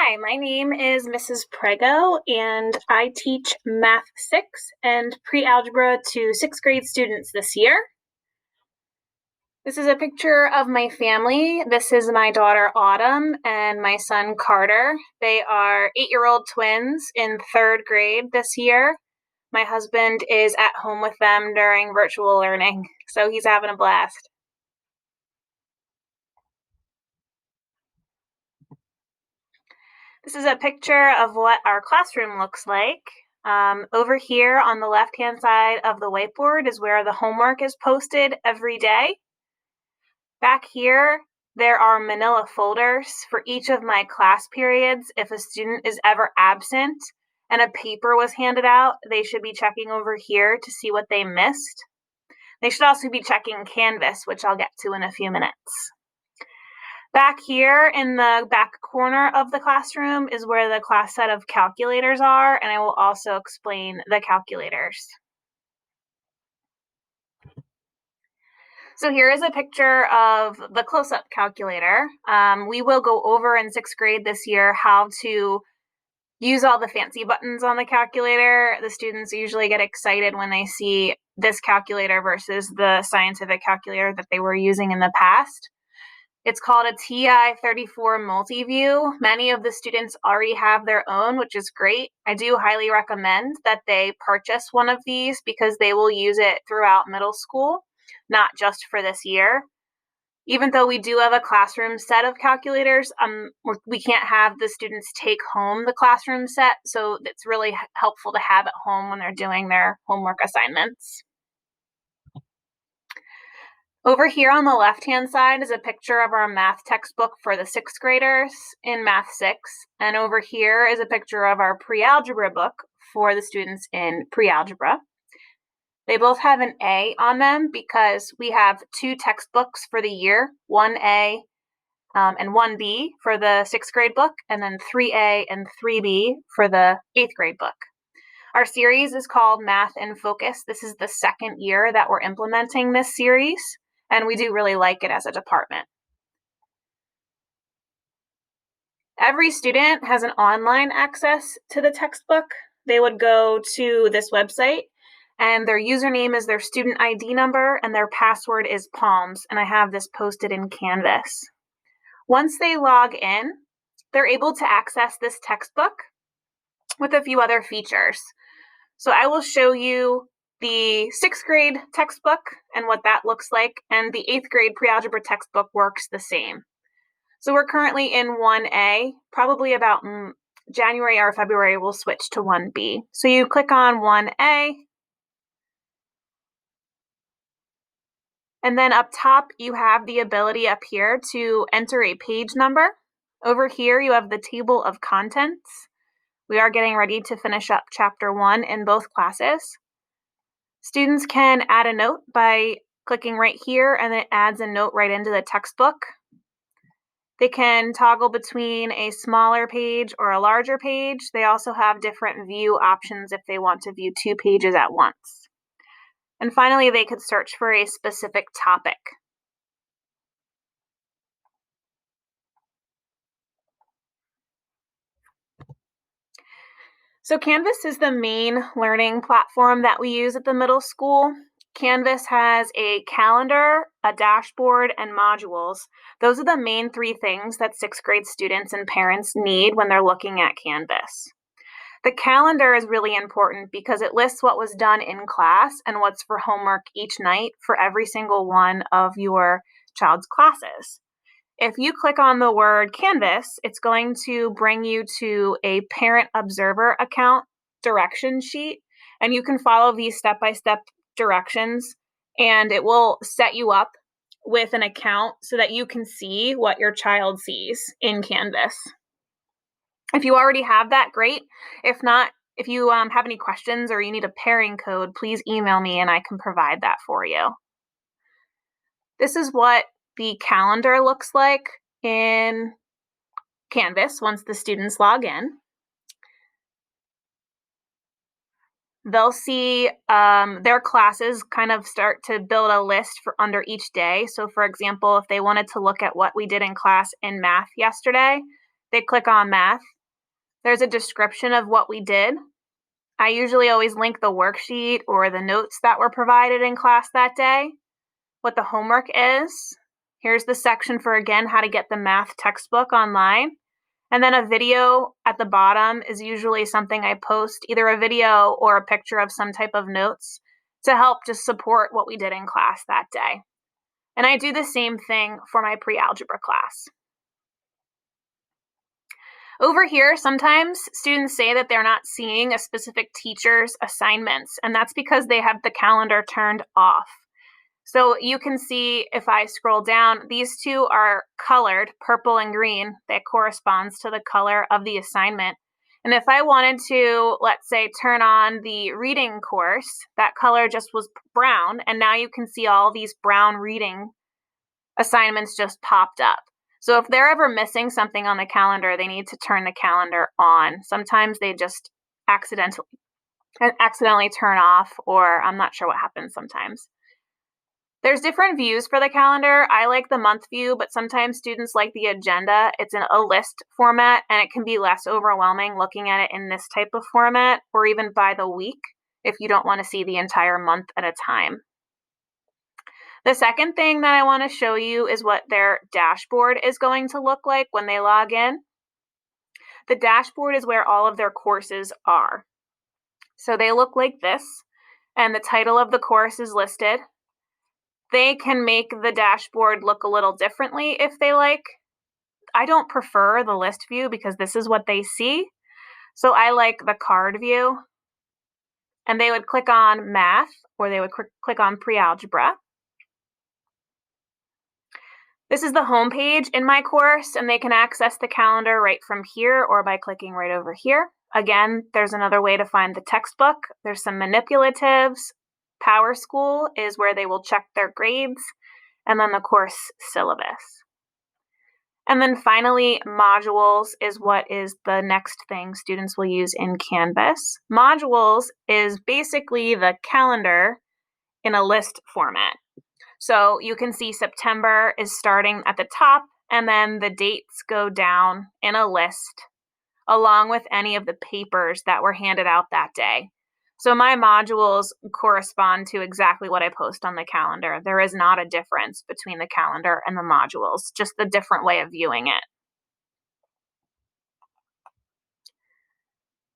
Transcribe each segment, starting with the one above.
Hi, my name is Mrs. Prego, and I teach Math 6 and pre-algebra to 6th grade students this year. This is a picture of my family. This is my daughter Autumn and my son Carter. They are 8-year-old twins in 3rd grade this year. My husband is at home with them during virtual learning, so he's having a blast. This is a picture of what our classroom looks like. Over here on the left-hand side of the whiteboard is where the homework is posted every day. Back here, there are manila folders for each of my class periods. If a student is ever absent and a paper was handed out, they should be checking over here to see what they missed. They should also be checking Canvas, which I'll get to in a few minutes. Back here in the back corner of the classroom is where the class set of calculators are, and I will also explain the calculators. So here is a picture of the close-up calculator. We will go over in 6th grade this year how to use all the fancy buttons on the calculator. The students usually get excited when they see this calculator versus the scientific calculator that they were using in the past. It's called a TI-34 Multiview. Many of the students already have their own, which is great. I do highly recommend that they purchase one of these because they will use it throughout middle school, not just for this year. Even though we do have a classroom set of calculators, we can't have the students take home the classroom set, so it's really helpful to have at home when they're doing their homework assignments. Over here on the left-hand side is a picture of our math textbook for the 6th graders in Math 6. And over here is a picture of our pre-algebra book for the students in pre-algebra. They both have an A on them because we have 2 textbooks for the year, 1A and 1B for the 6th grade book, and then 3A and 3B for the 8th grade book. Our series is called Math in Focus. This is the 2nd year that we're implementing this series, and we do really like it as a department. Every student has an online access to the textbook. They would go to this website, and their username is their student ID number, and their password is PALMS, and I have this posted in Canvas. Once they log in, they're able to access this textbook with a few other features. So I will show you the 6th grade textbook and what that looks like, and the 8th grade pre-algebra textbook works the same. So we're currently in 1A, probably about January or February we'll switch to 1B. So you click on 1A, and then up top you have the ability up here to enter a page number. Over here you have the table of contents. We are getting ready to finish up chapter 1 in both classes. Students can add a note by clicking right here, and it adds a note right into the textbook. They can toggle between a smaller page or a larger page. They also have different view options if they want to view 2 pages at once. And finally, they could search for a specific topic. So Canvas is the main learning platform that we use at the middle school. Canvas has a calendar, a dashboard, and modules. Those are the main 3 things that 6th grade students and parents need when they're looking at Canvas. The calendar is really important because it lists what was done in class and what's for homework each night for every single one of your child's classes. If you click on the word Canvas, it's going to bring you to a Parent Observer account direction sheet, and you can follow these step-by-step directions, and it will set you up with an account so that you can see what your child sees in Canvas. If you already have that, great. If not, if you have any questions or you need a pairing code, please email me and I can provide that for you. This is what the calendar looks like in Canvas once the students log in. They'll see their classes kind of start to build a list for under each day. So for example, if they wanted to look at what we did in class in math yesterday, they click on math There's a description of what we did. I usually always link the worksheet or the notes that were provided in class that day, what the homework is. Here's the section for, again, how to get the math textbook online. And then a video at the bottom is usually something I post, either a video or a picture of some type of notes to help just support what we did in class that day. And I do the same thing for my pre-algebra class. Over here, sometimes students say that they're not seeing a specific teacher's assignments, and that's because they have the calendar turned off. So you can see if I scroll down, these two are colored, purple and green. That corresponds to the color of the assignment. And if I wanted to, let's say, turn on the reading course, that color just was brown, and now you can see all these brown reading assignments just popped up. So if they're ever missing something on the calendar, they need to turn the calendar on. Sometimes they just accidentally turn off, or I'm not sure what happens sometimes. There's different views for the calendar. I like the month view, but sometimes students like the agenda. It's in a list format, and it can be less overwhelming looking at it in this type of format, or even by the week if you don't want to see the entire month at a time. The second thing that I want to show you is what their dashboard is going to look like when they log in. The dashboard is where all of their courses are. So they look like this, and the title of the course is listed. They can make the dashboard look a little differently if they like. I don't prefer the list view because this is what they see. So I like the card view. And they would click on math, or they would click on pre-algebra. This is the home page in my course, and they can access the calendar right from here or by clicking right over here. Again, there's another way to find the textbook. There's some manipulatives. PowerSchool is where they will check their grades, and then the course syllabus. And then finally, modules is what is the next thing students will use in Canvas. Modules is basically the calendar in a list format. So you can see September is starting at the top, and then the dates go down in a list along with any of the papers that were handed out that day. So my modules correspond to exactly what I post on the calendar. There is not a difference between the calendar and the modules, just the different way of viewing it.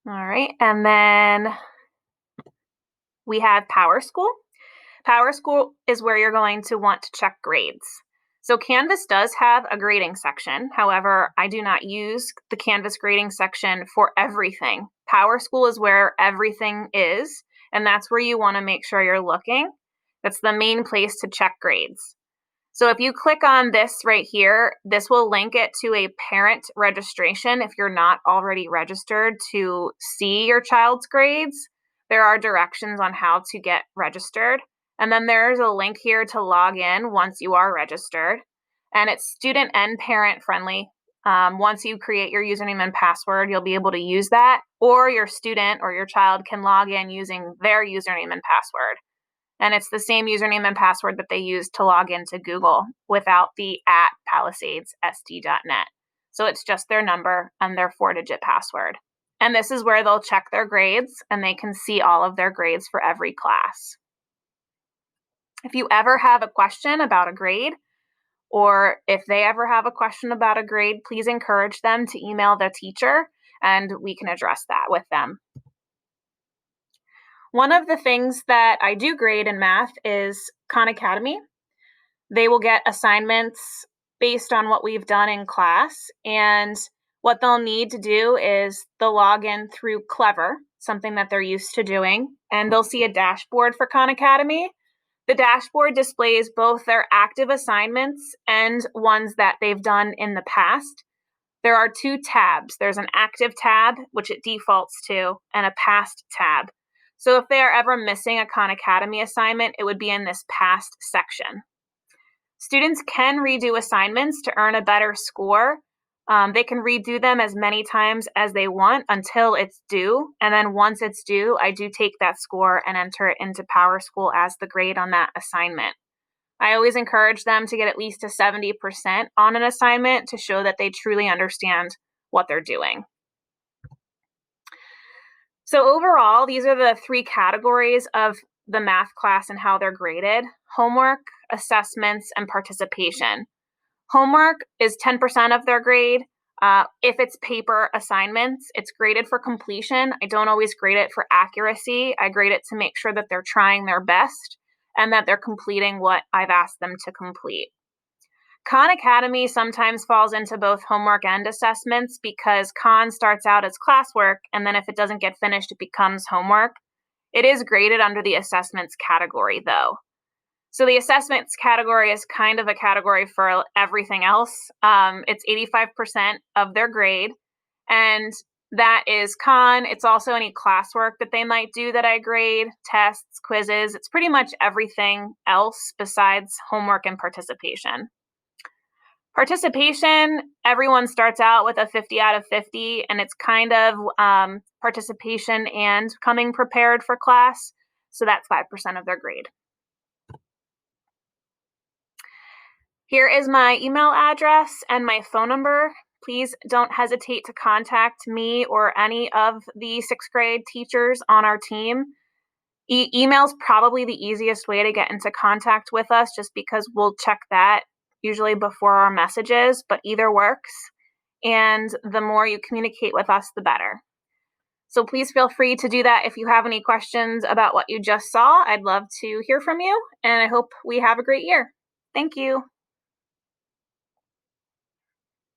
All right, and then we have PowerSchool. PowerSchool is where you're going to want to check grades. So Canvas does have a grading section. However, I do not use the Canvas grading section for everything. PowerSchool is where everything is, and that's where you want to make sure you're looking. That's the main place to check grades. So if you click on this right here, this will link it to a parent registration if you're not already registered to see your child's grades. There are directions on how to get registered. And then there's a link here to log in once you are registered. And it's student and parent friendly. Once you create your username and password, you'll be able to use that, or your student or your child can log in using their username and password. And it's the same username and password that they use to log into Google without the @palisadessd.net. So it's just their number and their 4-digit password. And this is where they'll check their grades, and they can see all of their grades for every class. If you ever have a question about a grade, or if they ever have a question about a grade, please encourage them to email their teacher, and we can address that with them. One of the things that I do grade in math is Khan Academy. They will get assignments based on what we've done in class, and what they'll need to do is they'll log in through Clever, something that they're used to doing, and they'll see a dashboard for Khan Academy. The dashboard displays both their active assignments and ones that they've done in the past. There are two tabs. There's an active tab, which it defaults to, and a past tab. So if they are ever missing a Khan Academy assignment, it would be in this past section. Students can redo assignments to earn a better score. They can redo them as many times as they want until it's due. And then once it's due, I do take that score and enter it into PowerSchool as the grade on that assignment. I always encourage them to get at least a 70% on an assignment to show that they truly understand what they're doing. So overall, these are the three categories of the math class and how they're graded: homework, assessments, and participation. Homework is 10% of their grade. If it's paper assignments, it's graded for completion. I don't always grade it for accuracy. I grade it to make sure that they're trying their best and that they're completing what I've asked them to complete. Khan Academy sometimes falls into both homework and assessments because Khan starts out as classwork, and then if it doesn't get finished, it becomes homework. It is graded under the assessments category, though. So the assessments category is kind of a category for everything else. It's 85% of their grade, and that is Khan. It's also any classwork that they might do that I grade, tests, quizzes. It's pretty much everything else besides homework and participation. Participation, everyone starts out with a 50 out of 50, and it's kind of participation and coming prepared for class. So that's 5% of their grade. Here is my email address and my phone number. Please don't hesitate to contact me or any of the sixth grade teachers on our team. Email's probably the easiest way to get into contact with us just because we'll check that usually before our messages, but either works. And the more you communicate with us, the better. So please feel free to do that if you have any questions about what you just saw. I'd love to hear from you, and I hope we have a great year. Thank you.